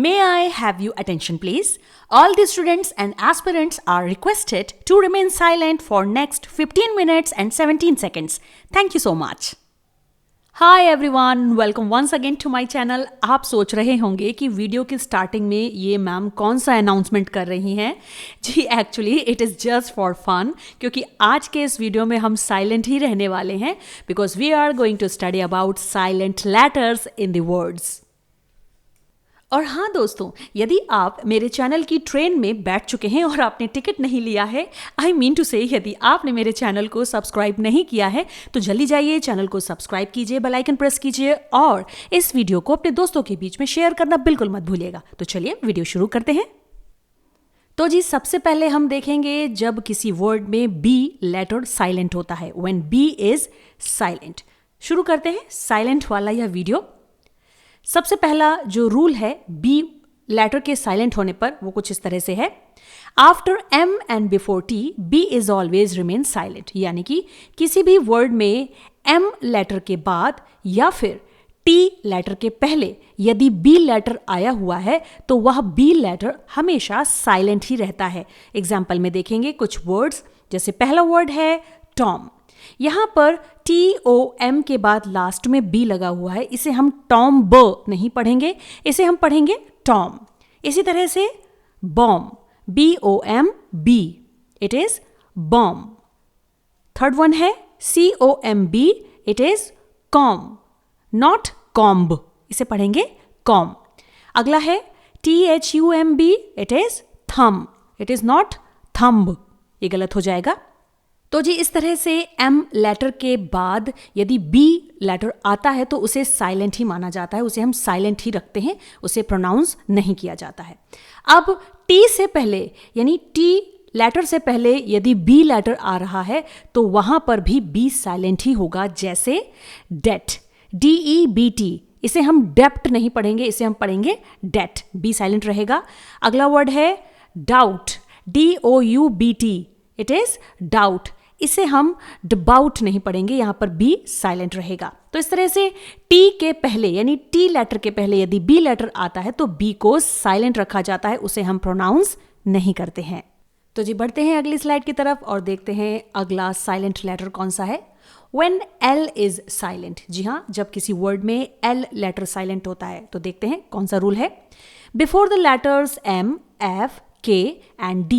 May I have your attention, please? All the students and aspirants are requested to remain silent for next 15 minutes and 17 seconds. Thank you so much. Hi everyone, welcome once again to my channel. आप सोच रहे होंगे कि video की starting में ये ma'am कौन सा अनाउंसमेंट कर रही हैं। जी actually it is just for fun, क्योंकि आज के इस वीडियो में हम साइलेंट ही रहने वाले हैं because we are going to study about silent letters in the words. और हाँ दोस्तों, यदि आप मेरे चैनल की ट्रेन में बैठ चुके हैं और आपने टिकट नहीं लिया है, आई मीन टू से यदि आपने मेरे चैनल को सब्सक्राइब नहीं किया है तो जल्दी जाइए, चैनल को सब्सक्राइब कीजिए, बेल आइकन प्रेस कीजिए और इस वीडियो को अपने दोस्तों के बीच में शेयर करना बिल्कुल मत भूलिएगा। तो चलिए वीडियो शुरू करते हैं। तो जी सबसे पहले हम देखेंगे जब किसी वर्ड में बी लेटर साइलेंट होता है, व्हेन बी इज साइलेंट। शुरू करते हैं साइलेंट वाला यह वीडियो। सबसे पहला जो रूल है बी लेटर के साइलेंट होने पर वो कुछ इस तरह से है, after M and before T B is always remain silent. यानी कि किसी भी वर्ड में एम लेटर के बाद या फिर टी लेटर के पहले यदि बी लेटर आया हुआ है तो वह बी लेटर हमेशा साइलेंट ही रहता है। एग्जाम्पल में देखेंगे कुछ वर्ड्स, जैसे पहला वर्ड है टॉम। यहां पर TOM के बाद लास्ट में बी लगा हुआ है, इसे हम टॉम ब नहीं पढ़ेंगे, इसे हम पढ़ेंगे टॉम। इसी तरह से Baum, BOMB, it is Baum. Third one है COMB, it is com, not comb, इसे पढ़ेंगे कॉम। अगला है THUMB, इट इज थम, इट इज नॉट थम्ब, ये गलत हो जाएगा। तो जी इस तरह से एम लेटर के बाद यदि बी लेटर आता है तो उसे साइलेंट ही माना जाता है, उसे हम साइलेंट ही रखते हैं, उसे प्रोनाउंस नहीं किया जाता है। अब टी से पहले यानी टी लेटर से पहले यदि बी लेटर आ रहा है तो वहां पर भी बी साइलेंट ही होगा, जैसे डेट, DEBT, इसे हम डेप्ट नहीं पढ़ेंगे, इसे हम पढ़ेंगे डेट, बी साइलेंट रहेगा। अगला वर्ड है doubt, DOUBT, it is doubt, इसे हम डबाउट नहीं पढ़ेंगे, यहां पर बी साइलेंट रहेगा। तो इस तरह से टी के पहले यानी टी लेटर के पहले यदि बी लेटर आता है तो बी को साइलेंट रखा जाता है, उसे हम प्रोनाउंस नहीं करते हैं। तो जी बढ़ते हैं अगली स्लाइड की तरफ और देखते हैं अगला साइलेंट लेटर कौन सा है। When L is silent, जी हाँ, जब किसी वर्ड में L लेटर साइलेंट होता है तो देखते हैं कौन सा रूल है। Before the letters M, F, K and D,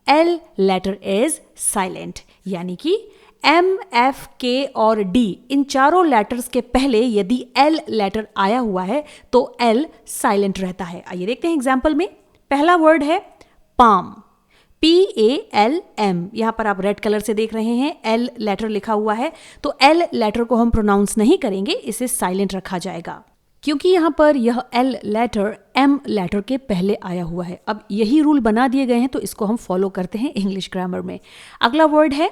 L letter is silent. यानी कि M, F, K और D इन चारों लेटर्स के पहले यदि L लेटर आया हुआ है तो L साइलेंट रहता है। आइए देखते हैं एग्जाम्पल में। पहला वर्ड है पाम, PALM, यहां पर आप रेड कलर से देख रहे हैं L लेटर लिखा हुआ है, तो L लेटर को हम प्रोनाउंस नहीं करेंगे, इसे साइलेंट रखा जाएगा क्योंकि यहां पर यह L लेटर M लेटर के पहले आया हुआ है। अब यही रूल बना दिए गए हैं तो इसको हम फॉलो करते हैं इंग्लिश ग्रामर में। अगला वर्ड है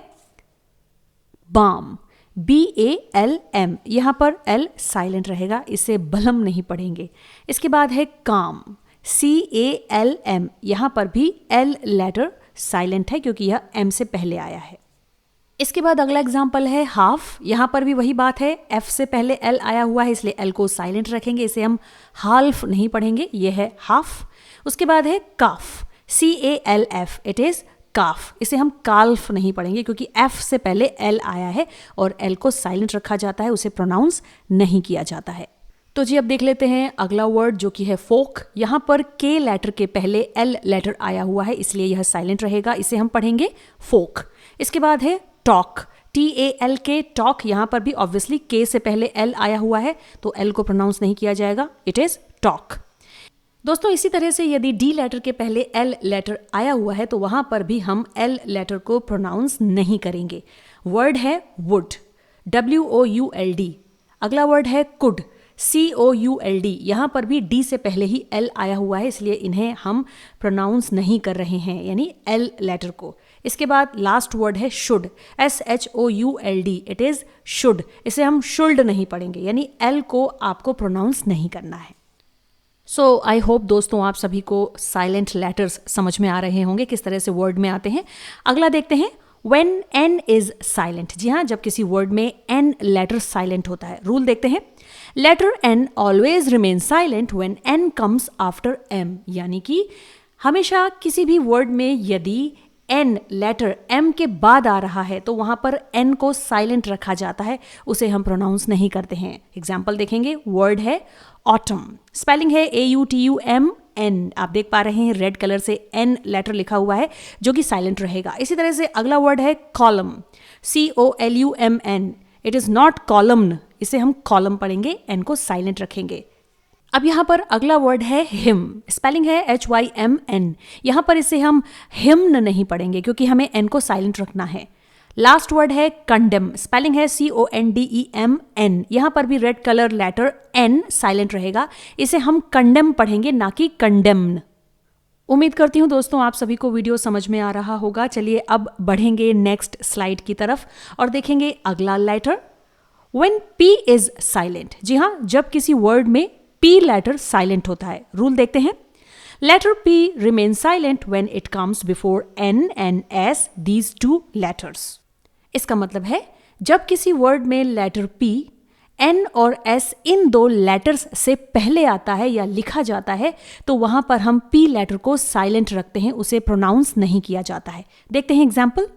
बाम, BALM, यहां पर L साइलेंट रहेगा, इसे बलम नहीं पढ़ेंगे। इसके बाद है काम, CALM, यहां पर भी L लेटर साइलेंट है क्योंकि यह M से पहले आया है। इसके बाद अगला एग्जाम्पल है हाफ, यहां पर भी वही बात है, F से पहले L आया हुआ है इसलिए L को साइलेंट रखेंगे, इसे हम हाल्फ नहीं पढ़ेंगे, यह है हाफ। उसके बाद है काफ, CALF, इट इज काफ, इसे हम काल्फ नहीं पढ़ेंगे क्योंकि F से पहले L आया है और L को साइलेंट रखा जाता है, उसे प्रोनाउंस नहीं किया जाता है। तो जी अब देख लेते हैं अगला वर्ड जो कि है फोक। यहां पर K लेटर के पहले L लेटर आया हुआ है इसलिए यह साइलेंट रहेगा, इसे हम पढ़ेंगे फोक। इसके बाद है टॉक, TALK, टॉक, यहां पर भी ऑब्वियसली K से पहले L आया हुआ है तो L को प्रोनाउंस नहीं किया जाएगा, इट इज टॉक। दोस्तों इसी तरह से यदि D लेटर के पहले L लेटर आया हुआ है तो वहां पर भी हम L लेटर को प्रोनाउंस नहीं करेंगे। वर्ड है वुड, WOULD। अगला वर्ड है कुड, COULD, यहां पर भी D से पहले ही L आया हुआ है इसलिए इन्हें हम प्रोनाउंस नहीं कर रहे हैं यानी L लेटर को। इसके बाद लास्ट वर्ड है should, SHOULD, it is should, इसे हम शुल्ड नहीं पढ़ेंगे यानी L को आपको प्रोनाउंस नहीं करना है। सो आई होप दोस्तों आप सभी को साइलेंट लेटर्स समझ में आ रहे होंगे, किस तरह से वर्ड में आते हैं। अगला देखते हैं When N is silent, जी हाँ, जब किसी वर्ड में N लेटर साइलेंट होता है। रूल देखते हैं। Letter N always remain silent when N comes after M, यानी कि हमेशा किसी भी वर्ड में यदि एन लेटर एम के बाद आ रहा है तो वहां पर एन को साइलेंट रखा जाता है, उसे हम प्रोनाउंस नहीं करते हैं। एग्जाम्पल देखेंगे, वर्ड है ऑटम, स्पेलिंग है AUTUMN। आप देख पा रहे हैं रेड कलर से एन लेटर लिखा हुआ है जो कि साइलेंट रहेगा। इसी तरह से अगला वर्ड है column, COLUMN। It is not column, इसे हम कॉलम पढ़ेंगे, एन को साइलेंट रखेंगे। अब यहां पर अगला वर्ड है हिम, स्पेलिंग है HYMN। यहां पर इसे हम हिम्न नहीं पढ़ेंगे क्योंकि हमें एन को साइलेंट रखना है। लास्ट वर्ड है कंडेम, स्पेलिंग है CONDEMN। यहां पर भी red colour letter N silent रहेगा, इसे हम कंडेम पढ़ेंगे ना कि कंडेम्न। उम्मीद करती हूं दोस्तों आप सभी को वीडियो समझ में आ रहा होगा। चलिए अब बढ़ेंगे नेक्स्ट स्लाइड की तरफ और देखेंगे अगला letter, when P is silent. जी हां, जब किसी वर्ड में P लेटर साइलेंट होता है। रूल देखते हैं, letter P remain silent when it comes before N and S, these two letters। इसका मतलब है जब किसी वर्ड में लेटर P N और S इन दो लेटर्स से पहले आता है या लिखा जाता है तो वहां पर हम P लेटर को साइलेंट रखते हैं, उसे प्रोनाउंस नहीं किया जाता है। देखते हैं एग्जाम्पल।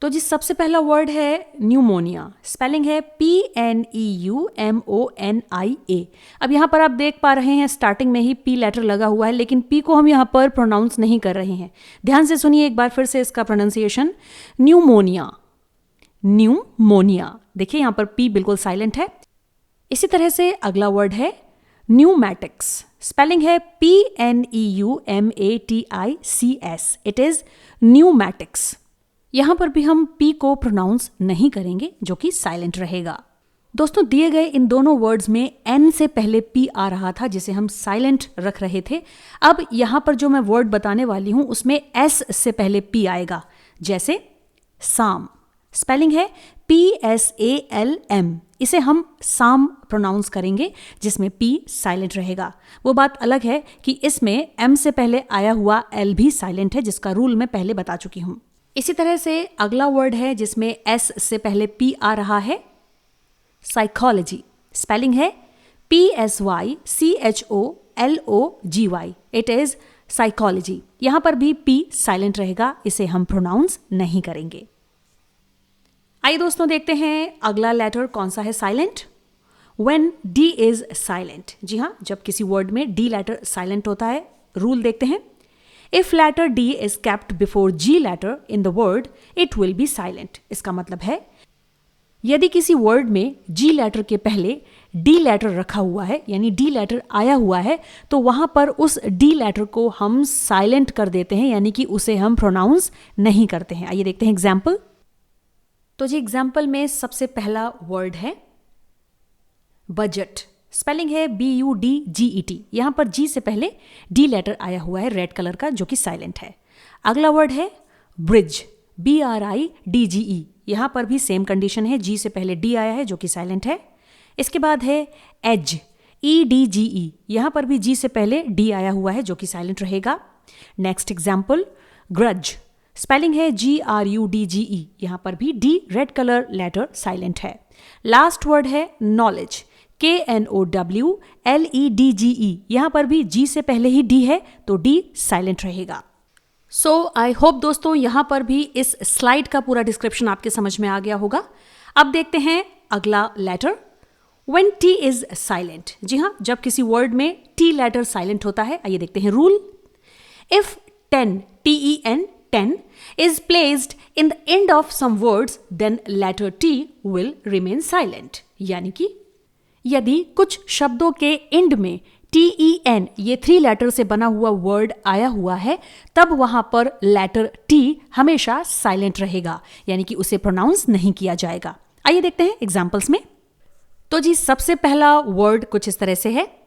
तो जी सबसे पहला वर्ड है न्यूमोनिया, स्पेलिंग है PNEUMONIA। अब यहाँ पर आप देख पा रहे हैं स्टार्टिंग में ही P लेटर लगा हुआ है, लेकिन P को हम यहाँ पर प्रोनाउंस नहीं कर रहे हैं। ध्यान से सुनिए एक बार फिर से इसका प्रोनाउंसिएशन, न्यूमोनिया, न्यूमोनिया। देखिए यहाँ पर P बिल्कुल साइलेंट है। इसी तरह से अगला वर्ड है न्यूमैटिक्स, स्पेलिंग है PNEUMATICS। It is pneumatics. यहां पर भी हम P को प्रोनाउंस नहीं करेंगे जो कि साइलेंट रहेगा। दोस्तों दिए गए इन दोनों वर्ड्स में N से पहले P आ रहा था जिसे हम साइलेंट रख रहे थे। अब यहां पर जो मैं वर्ड बताने वाली हूं उसमें S से पहले P आएगा, जैसे साम, स्पेलिंग है PSALM। इसे हम साम प्रोनाउंस करेंगे जिसमें P साइलेंट रहेगा। वो बात अलग है कि इसमें M से पहले आया हुआ L भी साइलेंट है, जिसका रूल मैं पहले बता चुकी हूं। इसी तरह से अगला वर्ड है जिसमें S से पहले P आ रहा है, साइकोलॉजी, स्पेलिंग है PSYCHOLOGY। It is psychology. यहां पर भी P साइलेंट रहेगा, इसे हम प्रोनाउंस नहीं करेंगे। आइए दोस्तों देखते हैं अगला लेटर कौन सा है silent, when D is silent. जी हां, जब किसी वर्ड में D लेटर साइलेंट होता है। रूल देखते हैं, If letter D is kept before G letter in the word, it will be silent। इसका मतलब है यदि किसी वर्ड में G लेटर के पहले D लेटर रखा हुआ है, यानी D लेटर आया हुआ है, तो वहां पर उस D लेटर को हम साइलेंट कर देते हैं, यानी कि उसे हम प्रोनाउंस नहीं करते हैं। आइए देखते हैं एग्जाम्पल। तो जी एग्जाम्पल में सबसे पहला वर्ड है बजट, स्पेलिंग है BUDGET। यहां पर G से पहले D लेटर आया हुआ है रेड कलर का जो कि साइलेंट है। अगला वर्ड है ब्रिज, BRIDGE। यहां पर भी सेम कंडीशन है, G से पहले D आया है जो कि साइलेंट है। इसके बाद है एज, EDGE। यहां पर भी G से पहले D आया हुआ है जो कि साइलेंट रहेगा। नेक्स्ट एग्जाम्पल, ग्रज, स्पेलिंग है GRUDGE। यहां पर भी D red colour letter silent है। लास्ट वर्ड है नॉलेज, KNOWLEDGE। यहां पर भी G से पहले ही D है तो D साइलेंट रहेगा। सो आई होप दोस्तों यहां पर भी इस स्लाइड का पूरा डिस्क्रिप्शन आपके समझ में आ गया होगा। अब देखते हैं अगला letter, when T is silent. जी हां, जब किसी वर्ड में T लेटर साइलेंट होता है। आइए देखते हैं rule, if 10 TEN is placed in the end of some words, then letter T will remain silent। यानी कि यदि कुछ शब्दों के एंड में TEN ये 3 लेटर से बना हुआ वर्ड आया हुआ है, तब वहां पर लेटर T हमेशा साइलेंट रहेगा, यानी कि उसे प्रोनाउंस नहीं किया जाएगा। आइए देखते हैं एग्जाम्पल्स में। तो जी सबसे पहला वर्ड कुछ इस तरह से है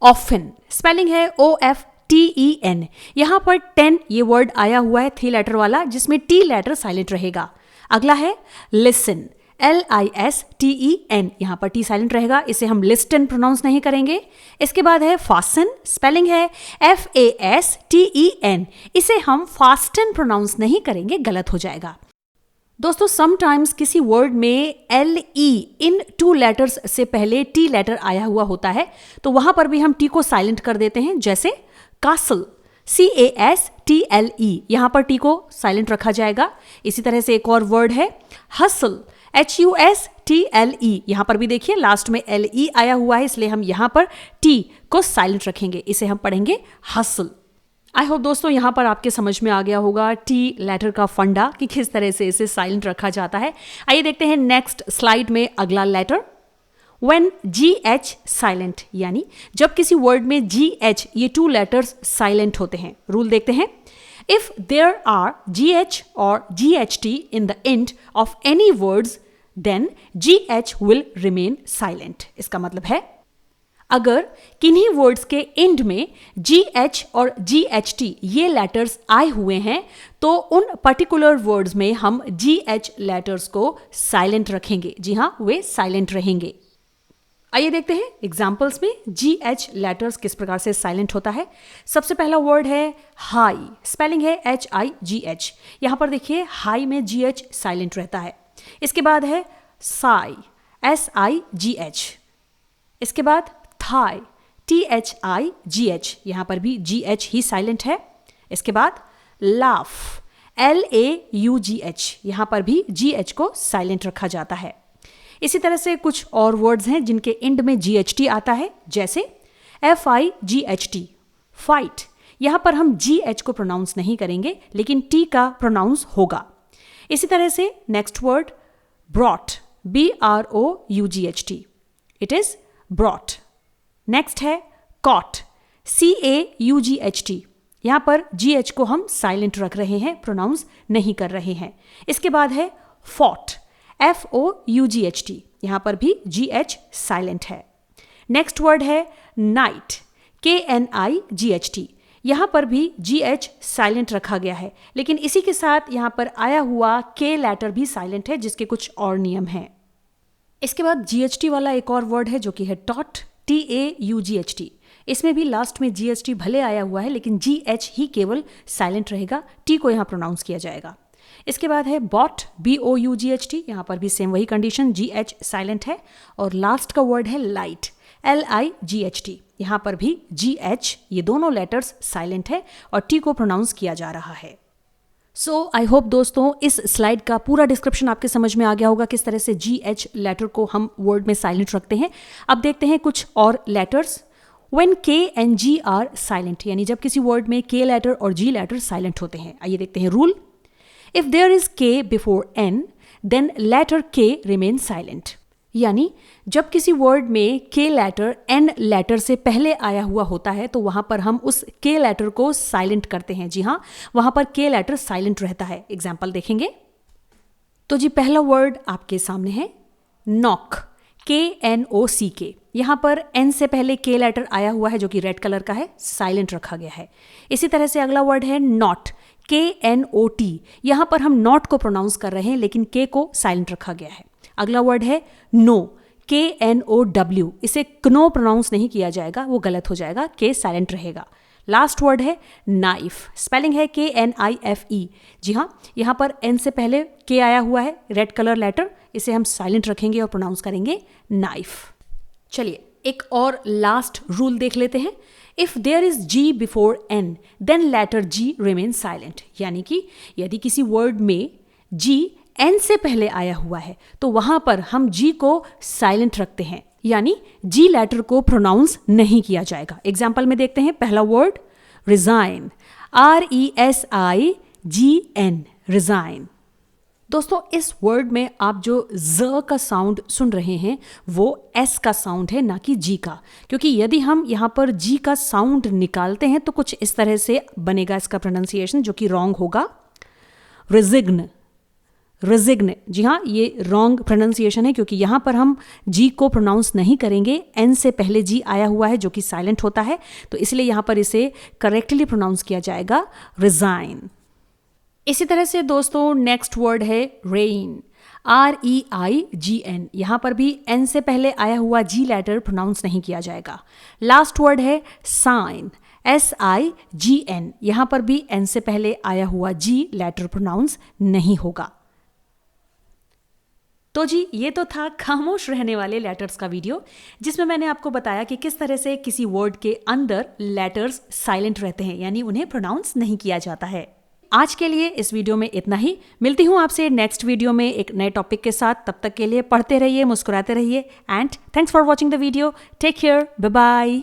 ऑफन, स्पेलिंग है OFTEN। यहां पर 10 ये वर्ड आया हुआ है 3 लेटर वाला, जिसमें T लेटर साइलेंट रहेगा। अगला है लिसन, LISTEN। यहां पर T साइलेंट रहेगा, इसे हम लिस्टन प्रोनाउंस नहीं करेंगे। इसके बाद है फास्टन, स्पेलिंग है FASTEN। इसे हम फास्टन प्रोनाउंस नहीं करेंगे, गलत हो जाएगा। दोस्तों समटाइम्स किसी वर्ड में LE इन 2 लेटर्स से पहले T लेटर आया हुआ होता है, तो वहां पर भी हम T को साइलेंट कर देते हैं, जैसे कासल CASTLE, यहां पर T को साइलेंट रखा जाएगा। इसी तरह से एक और वर्ड है हसल HUSTLE, यहां पर भी देखिए लास्ट में LE आया हुआ है, इसलिए हम यहां पर T को साइलेंट रखेंगे, इसे हम पढ़ेंगे हसल। आई होप दोस्तों यहाँ पर आपके समझ में आ गया होगा टी लेटर का फंडा कि किस तरह से इसे साइलेंट रखा जाता है। आइए देखते हैं नेक्स्ट स्लाइड में अगला लेटर। व्हेन GH साइलेंट, यानी जब किसी वर्ड में GH ये 2 लेटर्स साइलेंट होते हैं। रूल देखते हैं। इफ देयर आर GH और GHT in the end of any words then GH will remain silent. इसका मतलब है अगर किन्हीं वर्ड्स के एंड में GH और GHT ये लेटर्स आए हुए हैं तो उन पर्टिकुलर वर्ड्स में हम GH लेटर्स को साइलेंट रखेंगे। जी हाँ, वे साइलेंट रहेंगे। आइए देखते हैं एग्जाम्पल्स में GH लेटर्स किस प्रकार से साइलेंट होता है। सबसे पहला वर्ड है हाई, स्पेलिंग है HIGH। यहां पर देखिए हाई में GH साइलेंट रहता है। इसके बाद है साई, SIGH। इसके बाद थाई, THIGH, यहां पर भी GH ही साइलेंट है। इसके बाद लाफ, LAUGH, यहां पर भी GH को साइलेंट रखा जाता है। इसी तरह से कुछ और वर्ड्स हैं जिनके एंड में GHT आता है, जैसे FIGHT, फाइट। यहां पर हम GH को प्रोनाउंस नहीं करेंगे लेकिन T का प्रोनाउंस होगा। इसी तरह से next word brought, BROUGHT, it is brought. Next है कॉट, CAUGHT। यहां पर GH को हम साइलेंट रख रहे हैं, प्रोनाउंस नहीं कर रहे हैं। इसके बाद है फॉट, FOUGHT। यहां पर भी GH साइलेंट है। नेक्स्ट वर्ड है नाइट, KNIGHT। यहां पर भी GH साइलेंट रखा गया है, लेकिन इसी के साथ यहां पर आया हुआ K लेटर भी साइलेंट है, जिसके कुछ और नियम हैं। इसके बाद GHT वाला एक और वर्ड है जो कि है टॉट, TAUGHT। इसमें भी लास्ट में GHT भले आया हुआ है लेकिन GH ही केवल साइलेंट रहेगा, T को यहां प्रोनाउंस किया जाएगा। इसके बाद है बॉट, BOUGHT। यहां पर भी सेम वही कंडीशन, GH साइलेंट है। और लास्ट का वर्ड है लाइट, LIGHT। यहां पर भी GH ये दोनों लेटर्स साइलेंट है और T को प्रोनाउंस किया जा रहा है। सो आई होप दोस्तों इस स्लाइड का पूरा डिस्क्रिप्शन आपके समझ में आ गया होगा किस तरह से GH लेटर को हम वर्ड में साइलेंट रखते हैं। अब देखते हैं कुछ और letters. When K and G are silent, यानी जब किसी वर्ड में K लेटर और G लेटर साइलेंट होते हैं। आइए देखते हैं rule. If there is K before N then letter K remain silent, यानी जब किसी वर्ड में K लेटर N लेटर से पहले आया हुआ होता है तो वहां पर हम उस K लेटर को साइलेंट करते हैं। जी हाँ, वहां पर K लेटर साइलेंट रहता है। एग्जाम्पल देखेंगे तो जी पहला वर्ड आपके सामने है नॉक, KNOCK। यहां पर N से पहले K लेटर आया हुआ है जो कि रेड कलर का है, साइलेंट रखा गया है। इसी तरह से अगला वर्ड है नॉट, KNOT। यहां पर हम नॉट को प्रोनाउंस कर रहे हैं लेकिन K को साइलेंट रखा गया है। अगला वर्ड है नो, KNOW। इसे क्नो प्रोनाउंस नहीं किया जाएगा, वो गलत हो जाएगा, K साइलेंट रहेगा। लास्ट वर्ड है नाइफ, स्पेलिंग है KNIFE। जी हाँ, यहां पर N से पहले K आया हुआ है, रेड कलर लेटर, इसे हम साइलेंट रखेंगे और प्रोनाउंस करेंगे नाइफ। चलिए एक और लास्ट रूल देख लेते हैं। If there is G before N then letter G remain silent, यानी कि यदि किसी वर्ड में G N से पहले आया हुआ है तो वहां पर हम G को साइलेंट रखते हैं, यानी G लेटर को प्रोनाउंस नहीं किया जाएगा। एग्जाम्पल में देखते हैं। पहला वर्ड रिजाइन, RESIGN, रिजाइन। दोस्तों इस वर्ड में आप जो ज का साउंड सुन रहे हैं वो S का साउंड है, ना कि G का, क्योंकि यदि हम यहां पर G का साउंड निकालते हैं तो कुछ इस तरह से बनेगा इसका प्रोनाउंसिएशन, जो कि रॉन्ग होगा। रिजिग्न, रिजिग्न। जी हाँ, ये रॉन्ग प्रोनाउंसिएशन है क्योंकि यहां पर हम G को प्रोनाउंस नहीं करेंगे। N से पहले G आया हुआ है जो कि साइलेंट होता है, तो इसलिए यहां पर इसे करेक्टली प्रोनाउंस किया जाएगा रिजाइन। इसी तरह से दोस्तों नेक्स्ट वर्ड है रेन, REIGN। यहां पर भी N से पहले आया हुआ G लेटर प्रोनाउंस नहीं किया जाएगा। लास्ट वर्ड है साइन, SIGN। यहां पर भी N से पहले आया हुआ G लेटर प्रोनाउंस नहीं होगा। तो जी ये तो था खामोश रहने वाले लेटर्स का वीडियो, जिसमें मैंने आपको बताया कि किस तरह से किसी वर्ड के अंदर लेटर्स साइलेंट रहते हैं, यानी उन्हें प्रोनाउंस नहीं किया जाता है। आज के लिए इस वीडियो में इतना ही। मिलती हूँ आपसे नेक्स्ट वीडियो में एक नए टॉपिक के साथ। तब तक के लिए पढ़ते रहिए, मुस्कुराते रहिए, and thanks for watching the video. Take care, bye bye.